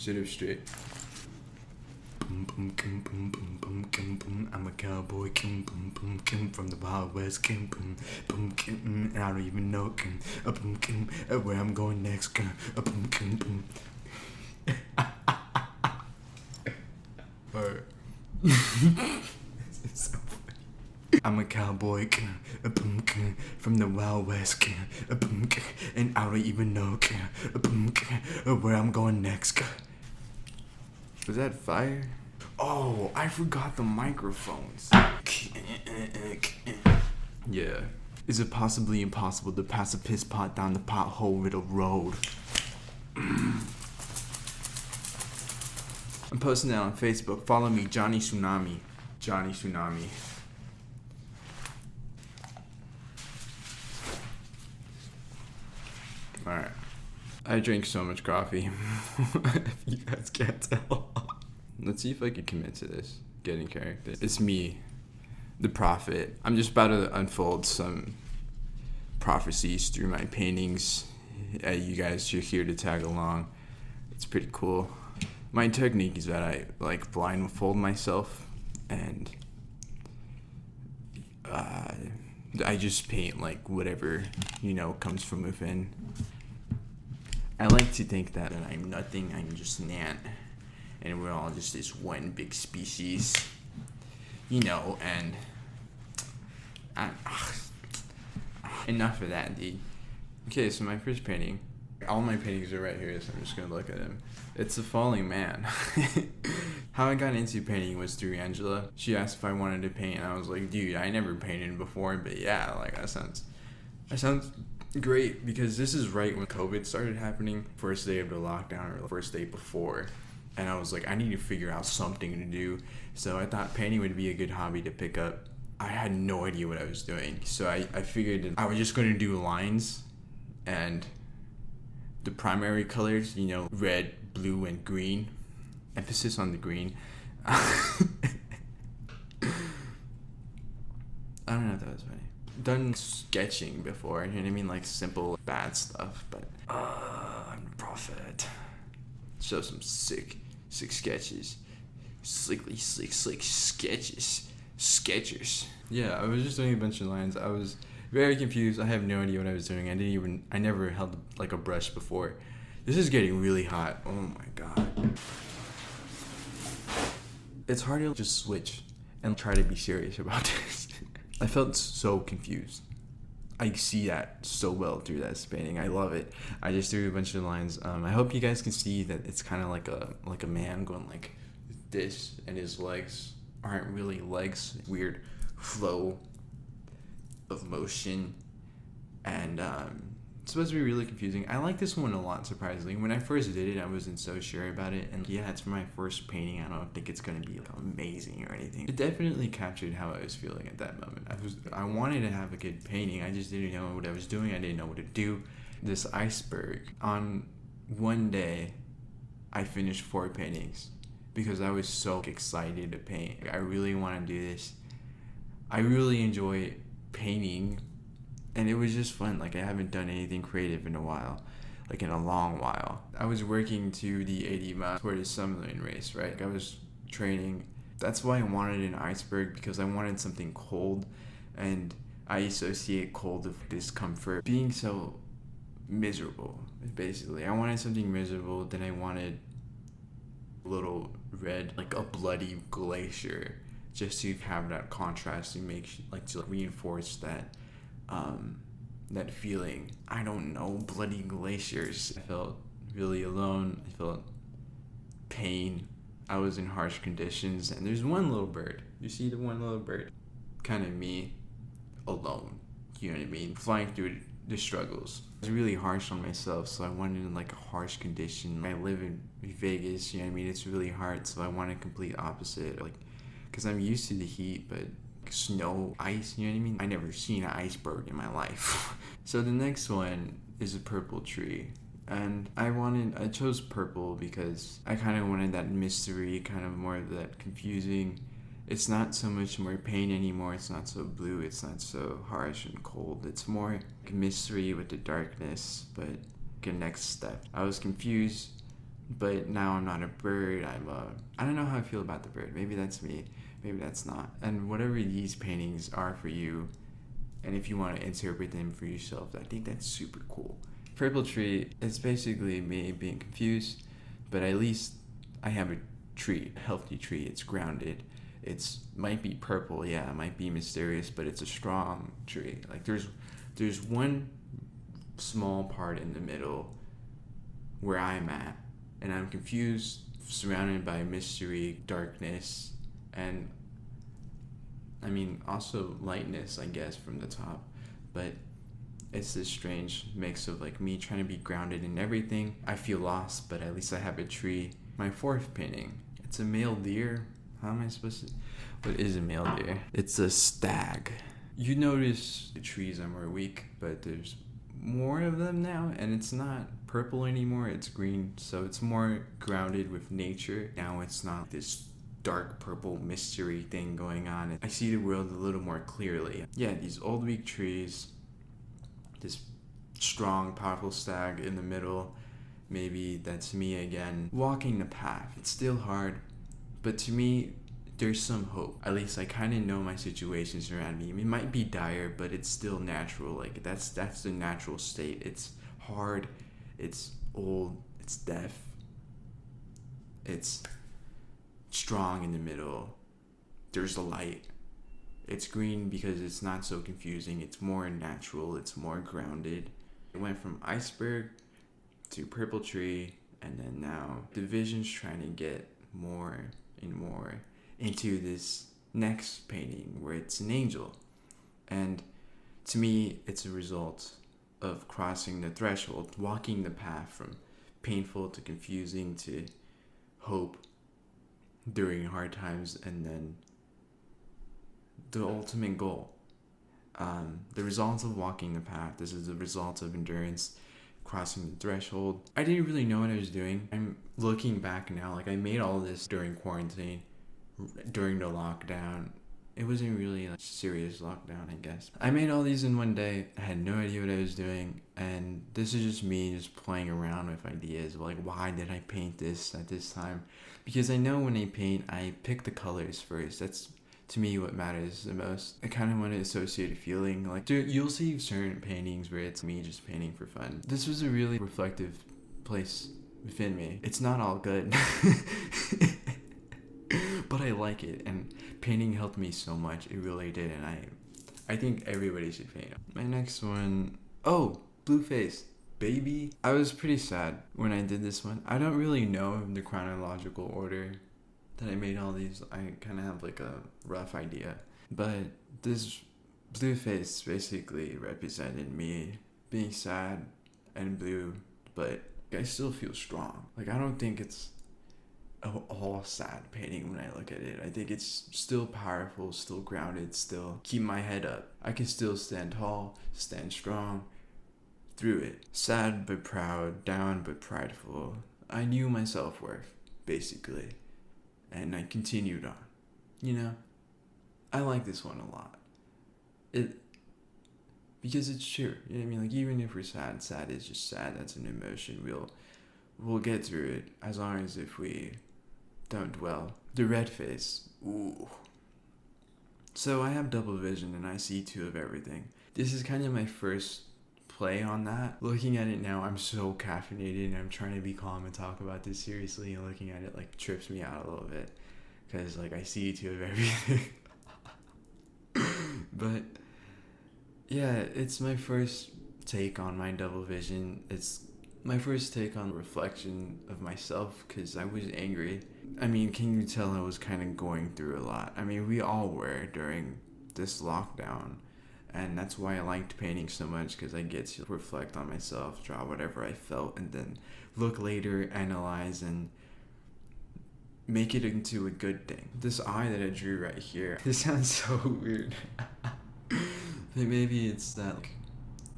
Sit up straight. I'm a cowboy from the Wild West, and I don't even know where I'm going next. I'm a cowboy from the Wild West, and I don't even know where I'm going next. Was that fire? Oh, I forgot the microphones. Yeah. Is it possibly impossible to pass a piss pot down the pothole riddle road? I'm posting that on Facebook. Follow me, Johnny Tsunami. Johnny Tsunami. Alright. I drink so much coffee. If you guys can't tell. Let's see if I can commit to this. Getting character. It's me, the prophet. I'm just about to unfold some prophecies through my paintings. You guys are here to tag along. It's pretty cool. My technique is that I like blindfold myself and I just paint like whatever, comes from within. I like to think that I'm nothing, I'm just an ant. And we're all just this one big species. And enough of that, dude. Okay, so my first painting. All my paintings are right here, so I'm just gonna look at them. It's a falling man. How I got into painting was through Angela. She asked if I wanted to paint, and I was like, dude, I never painted before, but yeah, like that sounds great, because this is right when COVID started happening. First day of the lockdown, or the first day before. And I was like, I need to figure out something to do. So I thought painting would be a good hobby to pick up. I had no idea what I was doing. So I figured I was just going to do lines and the primary colors, red, blue, and green. Emphasis on the green. I don't know if that was funny. Done sketching before, you know what I mean? Like simple, bad stuff, but I'm the prophet. Show some sick sketches. Slick sketches. Sketchers. Yeah, I was just doing a bunch of lines. I was very confused. I have no idea what I was doing. I never held like a brush before. This is getting really hot. Oh my god. It's hard to just switch and try to be serious about this. I felt so confused. I see that so well through that painting. I love it. I just threw a bunch of lines. I hope you guys can see that it's kind of like a man going like this, and his legs aren't really legs. Weird flow of motion, and it's supposed to be really confusing. I like this one a lot, surprisingly. When I first did it, I wasn't so sure about it, and yeah, it's my first painting. I don't think it's gonna be like amazing or anything. It definitely captured how I was feeling at that moment. I wanted to have a good painting. I just didn't know what I was doing. I didn't know what to do. This iceberg. On one day, I finished 4 paintings because I was so excited to paint. I really want to do this. I really enjoy painting. And it was just fun. Like, I haven't done anything creative in a while. Like, in a long while. I was working to the 80 miles for the Summerlin race, right? I was training. That's why I wanted an iceberg, because I wanted something cold. And I associate cold with discomfort. Being so miserable, basically. I wanted something miserable. Then I wanted a little red, like a bloody glacier. Just to have that contrast to to reinforce that that feeling. I don't know, bloody glaciers. I felt really alone. I felt pain. I was in harsh conditions, and there's one little bird. You see the one little bird? Kind of me, alone. You know what I mean? Flying through the struggles. I was really harsh on myself, so I wanted like a harsh condition. I live in Vegas, you know what I mean? It's really hard, so I want a complete opposite. Like, because I'm used to the heat, but snow, ice, you know what I mean? I never seen an iceberg in my life. So the next one is a purple tree. And I chose purple because I kind of wanted that mystery, kind of more of that confusing. It's not so much more pain anymore. It's not so blue. It's not so harsh and cold. It's more like mystery with the darkness, but like a next step. I was confused, But now I'm not a bird. I don't know how I feel about the bird. Maybe that's me. Maybe that's not. And whatever these paintings are for you, and if you want to interpret them for yourself, I think that's super cool. Purple tree is basically me being confused, but at least I have a tree, a healthy tree. It's grounded. It's might be purple, yeah, it might be mysterious, but it's a strong tree. Like there's one small part in the middle where I'm at, and I'm confused, surrounded by mystery, darkness, and I mean also lightness, I guess, from the top. But it's this strange mix of like me trying to be grounded in everything. I feel lost, but at least I have a tree. My fourth painting, it's a male deer. How am I supposed to? What is a male deer? It's a stag. You notice the trees are more weak, but there's more of them now, and it's not purple anymore, it's green, so it's more grounded with nature. Now it's not this dark purple mystery thing going on. I see the world a little more clearly. Yeah, these old weak trees, this strong, powerful stag in the middle. Maybe that's me again, walking the path. It's still hard, but to me, there's some hope. At least I kind of know my situations around me. It might be dire, but it's still natural. Like that's the natural state. It's hard, it's old, it's deaf, it's strong in the middle. There's a light. It's green because it's not so confusing. It's more natural. It's more grounded. It went from iceberg to purple tree, and then now the vision's trying to get more and more into this next painting where it's an angel. And to me, it's a result of crossing the threshold, walking the path from painful to confusing to hope during hard times, and then the ultimate goal. The results of walking the path. This is the result of endurance, crossing the threshold. I didn't really know what I was doing. I'm looking back now, like I made all this during quarantine, during the lockdown. It wasn't really a serious lockdown, I guess. I made all these in one day. I had no idea what I was doing, and this is just me just playing around with ideas of like, why did I paint this at this time? Because I know when I paint, I pick the colors first. That's to me what matters the most. I kind of want to associate a feeling. Like, dude, you'll see certain paintings where it's me just painting for fun. This was a really reflective place within me. It's not all good. But I like it, and painting helped me so much. It really did, and I think everybody should paint. My next one, oh, Blueface, baby. I was pretty sad when I did this one. I don't really know the chronological order that I made all these. I kind of have like a rough idea, but this Blueface basically represented me being sad and blue, but I still feel strong. Like, I don't think it's all sad painting when I look at it. I think it's still powerful, still grounded, still keep my head up. I can still stand tall, stand strong through it. Sad but proud, down but prideful. I knew my self-worth, basically, and I continued on. You know, I like this one a lot. Because it's true. You know what I mean? Like, even if we're sad is just sad. That's an emotion. We'll get through it, as long as if we don't dwell. The red face. Ooh. So I have double vision and I see two of everything. This is kind of my first play on that. Looking at it now, I'm so caffeinated and I'm trying to be calm and talk about this seriously, and looking at it like trips me out a little bit, because like I see two of everything. But yeah, it's my first take on my double vision. It's my first take on reflection of myself, because I was angry. I mean, can you tell I was kind of going through a lot? I mean, we all were during this lockdown, and that's why I liked painting so much, because I get to reflect on myself, draw whatever I felt, and then look later, analyze, and make it into a good thing. This eye that I drew right here, this sounds so weird. Maybe it's that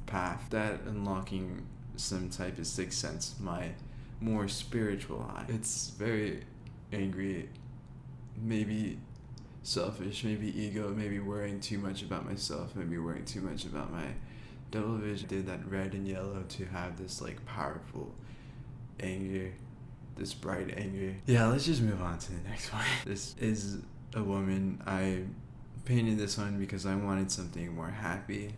path, that unlocking some type of sixth sense, my more spiritual eye. It's very angry, maybe selfish, maybe ego, maybe worrying too much about myself, maybe worrying too much about my double vision. Did that red and yellow to have this like powerful anger this bright anger. Yeah, let's just move on to the next one. This is a woman. I painted this one because I wanted something more happy.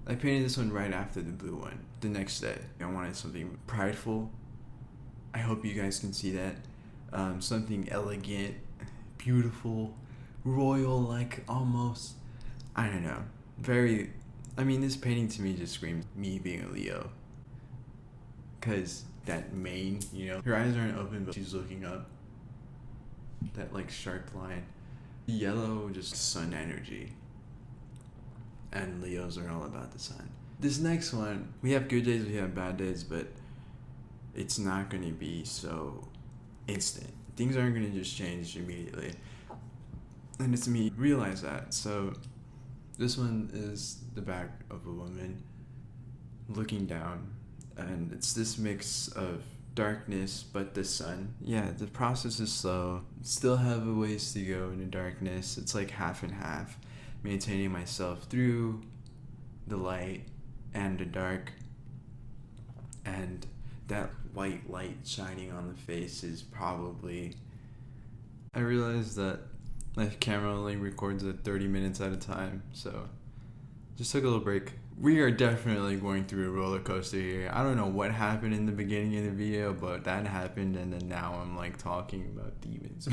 I painted this one right after the blue one, the next day. I wanted something prideful. I hope you guys can see that. Something elegant, beautiful, royal, like almost. I don't know. Very. I mean, this painting to me just screams me being a Leo. Because that mane, you know, her eyes aren't open, but she's looking up. That like sharp line. Yellow, just sun energy. And Leos are all about the sun. This next one, we have good days, we have bad days, but it's not going to be so instant. Things aren't going to just change immediately. And it's me realize that. So this one is the back of a woman looking down, and it's this mix of darkness but the sun. Yeah, the process is slow. Still have a ways to go in the darkness. It's like half and half, maintaining myself through the light and the dark. And that white light shining on the face is probably... I realized that my camera only records at 30 minutes at a time, so just took a little break. We are definitely going through a roller coaster here. I don't know what happened in the beginning of the video, but that happened, and then now I'm like talking about demons.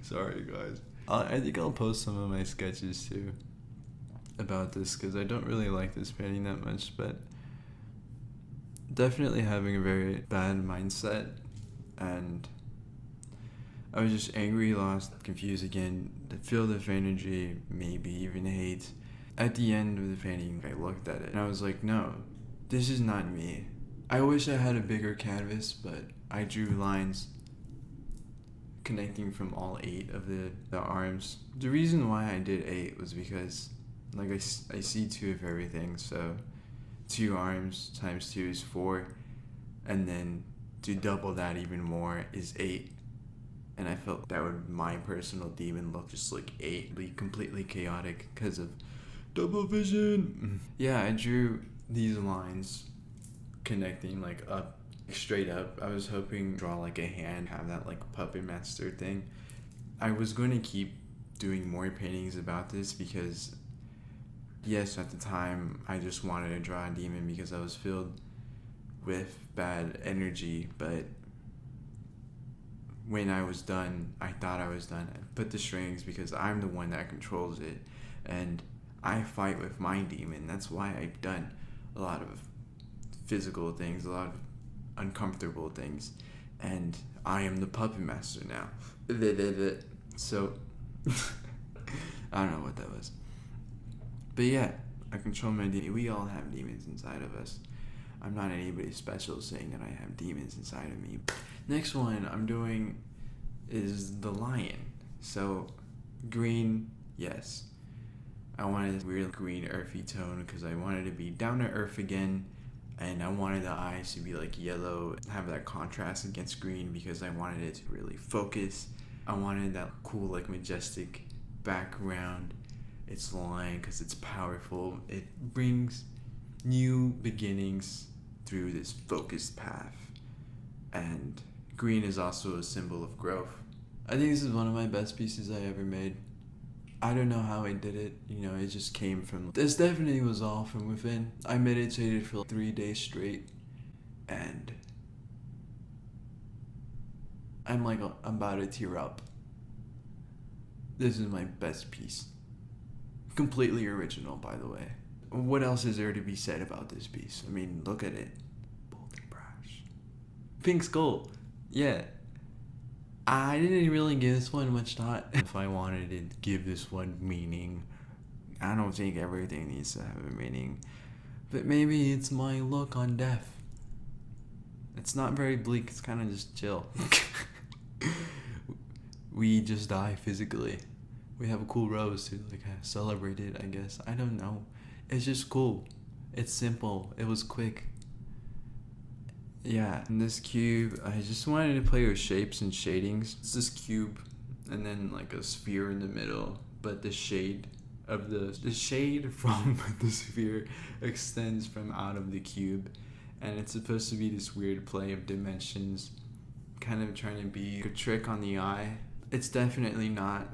Sorry guys. I think I'll post some of my sketches too about this, because I don't really like this painting that much, but definitely having a very bad mindset, and I was just angry, lost, confused again, filled with energy, maybe even hate. At the end of the painting, I looked at it and I was like, no, this is not me. I wish I had a bigger canvas, but I drew lines connecting from all 8 of the arms. The reason why I did 8 was because like I see 2 of everything, so 2 arms times 2 is 4, and then to double that even more is 8. And I felt that would my personal demon look just like 8, be completely chaotic because of double vision. Yeah, I drew these lines connecting like up, straight up. I was hoping to draw like a hand, have that like puppet master thing. I was going to keep doing more paintings about this because yes, at the time I just wanted to draw a demon because I was filled with bad energy, but when I was done, I thought I was done. I put the strings because I'm the one that controls it, and I fight with my demon. That's why I've done a lot of physical things, a lot of uncomfortable things, and I am the puppet master now. So I don't know what that was, but yeah, I control my demon. We all have demons inside of us. I'm not anybody special saying that I have demons inside of me. Next one I'm doing is the lion. So green, yes. I wanted a weird green earthy tone because I wanted to be down to earth again, and I wanted the eyes to be like yellow, have that contrast against green because I wanted it to really focus. I wanted that cool like majestic background. It's lion because it's powerful. It brings new beginnings through this focused path, and green is also a symbol of growth. I think this is one of my best pieces I ever made. I don't know how I did it, you know, it just came from, this definitely was all from within. I meditated for 3 days straight, and I'm about to tear up. This is my best piece. Completely original, by the way. What else is there to be said about this piece? I mean, look at it. Bold and brash. Pink skull. Yeah. I didn't really give this one much thought. If I wanted to give this one meaning, I don't think everything needs to have a meaning. But maybe it's my look on death. It's not very bleak, it's kind of just chill. We just die physically. We have a cool rose to like celebrate it, I guess. I don't know. It's just cool. It's simple. It was quick. Yeah, in this cube, I just wanted to play with shapes and shadings. It's this cube, and then like a sphere in the middle, but the shade of the shade from the sphere extends from out of the cube, and it's supposed to be this weird play of dimensions, kind of trying to be a trick on the eye. It's definitely not.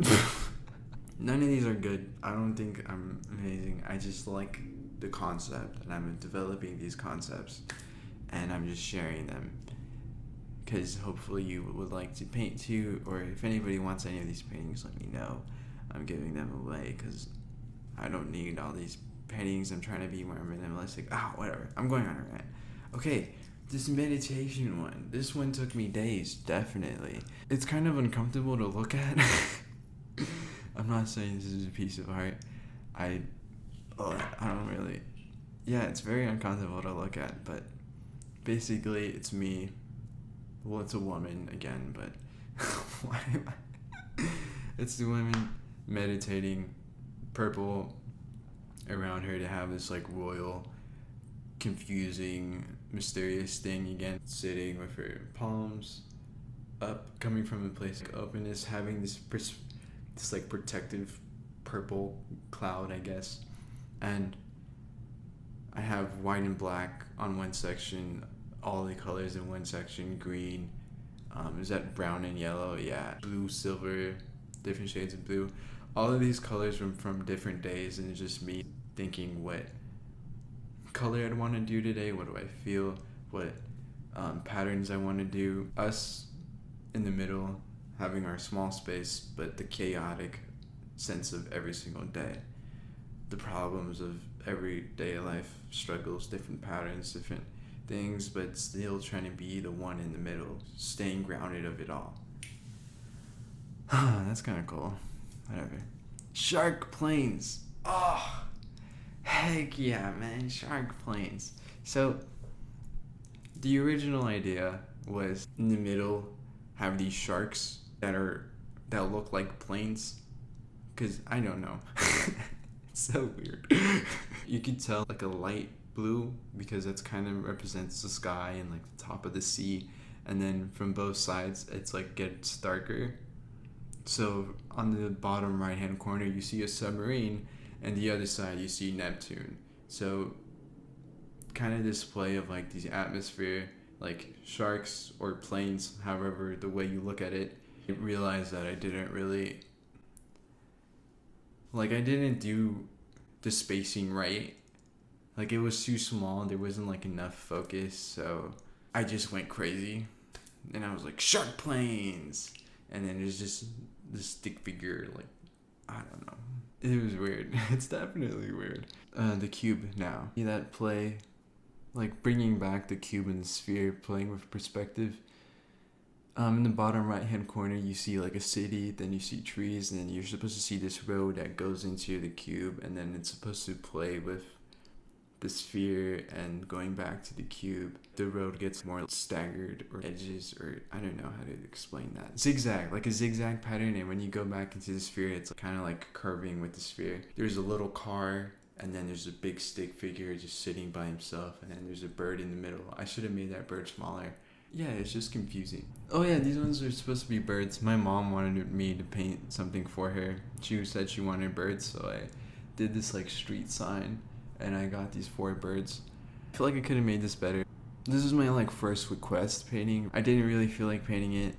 None of these are good. I don't think I'm amazing. I just like the concept, and I'm developing these concepts, and I'm just sharing them, because hopefully you would like to paint too, or if anybody wants any of these paintings, let me know. I'm giving them away because I don't need all these paintings. I'm trying to be more minimalistic. Whatever. I'm going on a rant. Okay, this meditation one. This one took me days, definitely. It's kind of uncomfortable to look at. I'm not saying this is a piece of art. I don't really. Yeah, it's very uncomfortable to look at, but basically it's me. Well, it's a woman again, but why am I? It's the woman meditating, purple around her to have this like royal, confusing, mysterious thing again, sitting with her palms up, coming from a place of openness, having this like protective purple cloud, I guess. And I have white and black on one section, all the colors in one section, green, is that brown and yellow? Yeah, blue, silver, different shades of blue. All of these colors from different days, and it's just me thinking what color I'd want to do today, what do I feel, what patterns I want to do. Us in the middle, having our small space, but the chaotic sense of every single day. The problems of everyday life, struggles, different patterns, different things, but still trying to be the one in the middle, staying grounded of it all. That's kind of cool. Whatever. Shark planes. Oh, heck yeah, man. Shark planes. So, the original idea was in the middle, have these sharks that look like planes. Because I don't know. It's so weird. You could tell like a light blue, because that's kind of represents the sky and like the top of the sea. And then from both sides, it's like gets darker. So on the bottom right hand corner you see a submarine, and the other side you see Neptune. So kind of display of like these atmosphere, like sharks or planes, however the way you look at it. I realized that I didn't do the spacing right. Like it was too small, there wasn't like enough focus, so I just went crazy. And I was like, shark planes! And then there's just this stick figure, like, I don't know. It was weird. It's definitely weird. The cube now. See that play? Like bringing back the cube and the sphere, playing with perspective. In the bottom right hand corner you see like a city, then you see trees, and then you're supposed to see this road that goes into the cube, and then it's supposed to play with the sphere and going back to the cube. The road gets more staggered, or edges, or I don't know how to explain that. Zigzag, like a zigzag pattern, and when you go back into the sphere, it's kind of like curving with the sphere. There's a little car, and then there's a big stick figure just sitting by himself, and then there's a bird in the middle. I should have made that bird smaller. Yeah, it's just confusing. Oh yeah, these ones are supposed to be birds. My mom wanted me to paint something for her. She said she wanted birds, so I did this like street sign, and I got these 4 birds. I feel like I could have made this better. This is my like first request painting. I didn't really feel like painting it.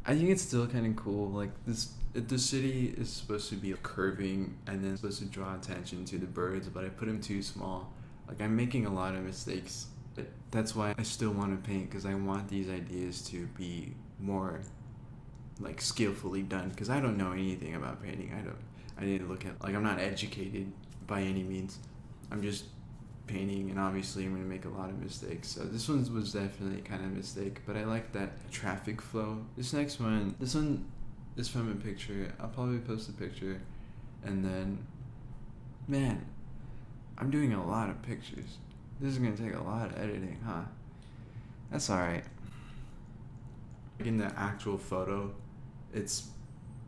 I think it's still kind of cool. Like the city is supposed to be curving and then supposed to draw attention to the birds, but I put them too small. Like I'm making a lot of mistakes. But that's why I still want to paint, because I want these ideas to be more like skillfully done, because I don't know anything about painting. I didn't look at, like, I'm not educated by any means. I'm just painting, and obviously I'm going to make a lot of mistakes. So this one was definitely kind of a mistake, but I like that traffic flow. This one is from a picture. I'll probably post a picture, and then, man, I'm doing a lot of pictures. This is going to take a lot of editing, huh? That's alright. In the actual photo, it's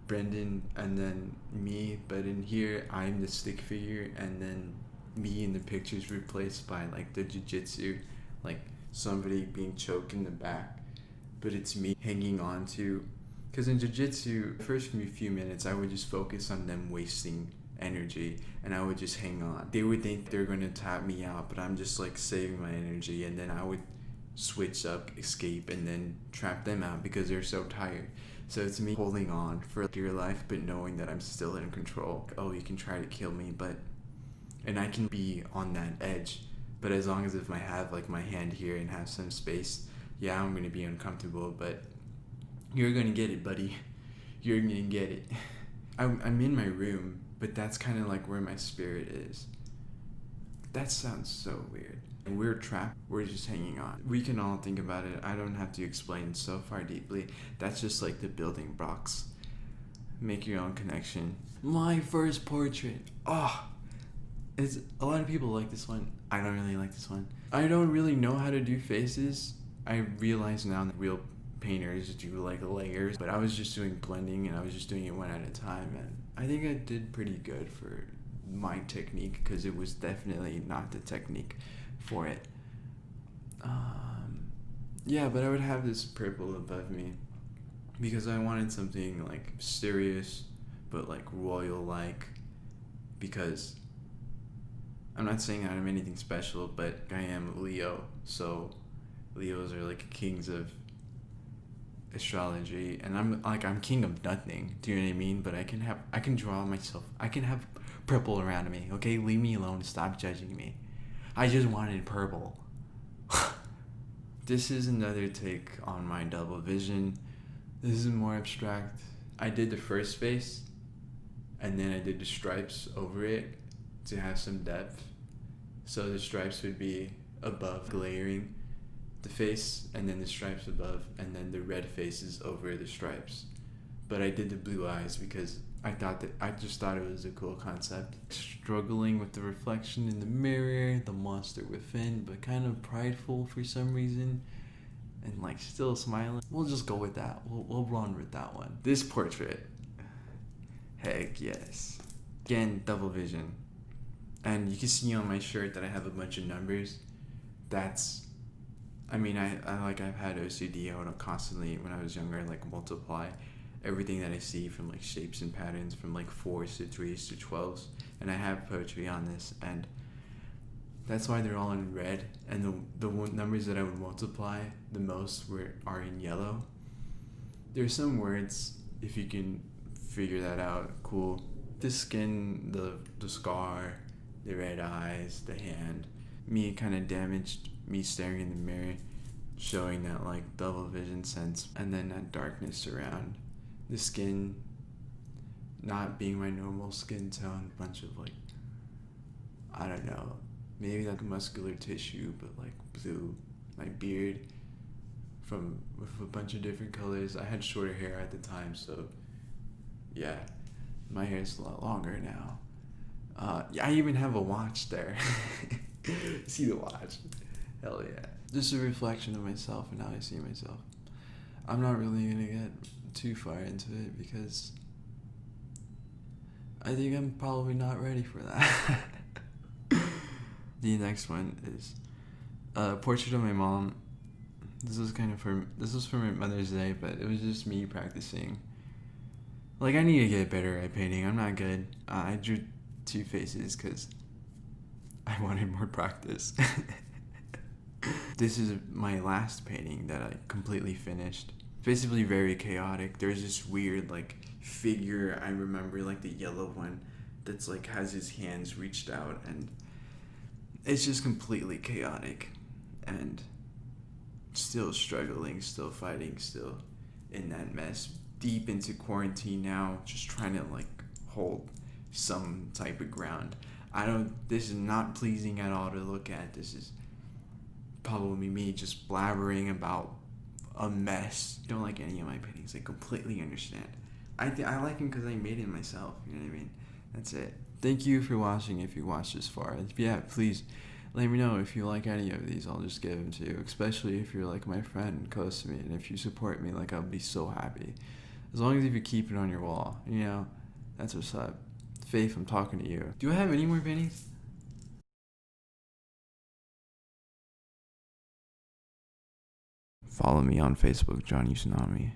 Brendan and then me, but in here, I'm the stick figure, and then me in the picture is replaced by, like, the jiu-jitsu, like, somebody being choked in the back, but it's me hanging on to, because in jiu-jitsu, the first few minutes, I would just focus on them wasting energy, and I would just hang on. They would think they're gonna tap me out, but I'm just like saving my energy, and then I would switch up, escape, and then trap them out because they're so tired. So it's me holding on for dear life, but knowing that I'm still in control. Oh, you can try to kill me, and I can be on that edge, but as long as if I have like my hand here and have some space, yeah, I'm gonna be uncomfortable, but you're gonna get it, buddy. You're gonna get it. I'm in my room, but that's kind of like where my spirit is. That sounds so weird. We're trapped. We're just hanging on. We can all think about it. I don't have to explain so far deeply. That's just like the building blocks. Make your own connection. My first portrait. Oh, it's a lot of people like this one. I don't really like this one. I don't really know how to do faces. I realize now that real painters do like layers, but I was just doing blending and I was just doing it one at a time, and I think I did pretty good for my technique because it was definitely not the technique for it. Yeah, but I would have this purple above me because I wanted something like serious but like royal like, because I'm not saying that I'm anything special, but I am Leo, so Leos are like kings of astrology, and I'm king of nothing. Do you know what I mean? But I can draw myself. I can have purple around me. Okay, leave me alone. Stop judging me. I just wanted purple. This is another take on my double vision. This is more abstract. I did the first face, and then I did the stripes over it to have some depth. So the stripes would be above, glaring the face, and then the stripes above, and then the red faces over the stripes. But I did the blue eyes because I just thought it was a cool concept. Struggling with the reflection in the mirror, the monster within, but kind of prideful for some reason, and like still smiling. We'll just go with that. We'll run with that one. This portrait, heck yes. Again, double vision. And you can see on my shirt that I have a bunch of numbers. I've had OCD. I would constantly, when I was younger, like multiply everything that I see from like shapes and patterns from like 4s to 3s to 12s. And I have poetry on this, and that's why they're all in red. And the numbers that I would multiply the most are in yellow. There's some words, if you can figure that out, cool. The skin, the scar, the red eyes, the hand. Me kind of damaged, me staring in the mirror, showing that like double vision sense, and then that darkness around the skin not being my normal skin tone, bunch of like, I don't know, maybe like muscular tissue, but like blue. My beard with a bunch of different colors. I had shorter hair at the time, so yeah, my hair is a lot longer now. I even have a watch there. See the watch? Hell yeah. This is a reflection of myself and how I see myself. I'm not really gonna get too far into it because I think I'm probably not ready for that. The next one is a portrait of my mom. This was for my Mother's Day, but it was just me practicing. Like, I need to get better at painting. I'm not good. I drew 2 faces because I wanted more practice. This is my last painting that I completely finished. Basically very chaotic. There's this weird like figure, I remember, like the yellow one that's like has his hands reached out, and it's just completely chaotic and still struggling, still fighting, still in that mess. Deep into quarantine now, just trying to like hold some type of ground. This is not pleasing at all to look at. This is probably me just blabbering about a mess. Don't like any of my paintings. I completely understand. I like them because I made it myself. You know what I mean? That's it. Thank you for watching. If you watched this far, yeah, please let me know if you like any of these. I'll just give them to you. Especially if you're like my friend and close to me, and if you support me, like I'll be so happy. As long as if you keep it on your wall, that's what's up. Faith, I'm talking to you. Do I have any more paintings? Follow me on Facebook, Johnny Tsunami.